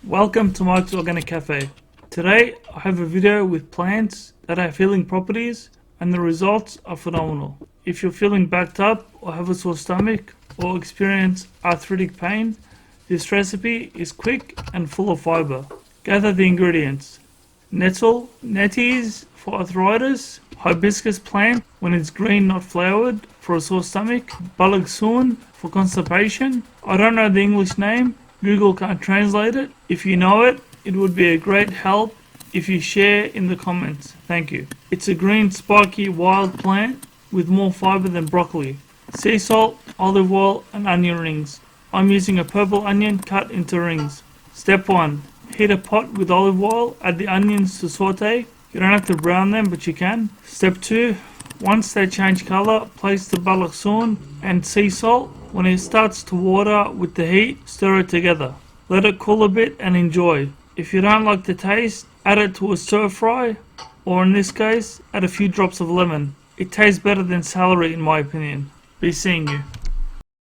Welcome to Mike's Organic Cafe. Today I have a video with plants that have healing properties and the results are phenomenal. If you're feeling backed up or have a sore stomach or experience arthritic pain, this recipe is quick and full of fiber. Gather the ingredients. Nettle, nettles for arthritis, hibiscus plant when it's green not flowered for a sore stomach, balagsoon for constipation. I don't know the English name, Google can't translate it. If you know it, it would be a great help if you share in the comments. Thank you. It's a green spiky wild plant with more fiber than broccoli. Sea salt, olive oil and onion rings. I'm using a purple onion cut into rings. Step 1. Heat a pot with olive oil, add the onions to saute. You don't have to brown them, but you can. Step 2. Once they change color, place the balagsoon and sea salt. When it starts to water with the heat, stir it together. Let it cool a bit and enjoy. If you don't like the taste, add it to a stir fry, or in this case, add a few drops of lemon. It tastes better than celery in my opinion. Be seeing you.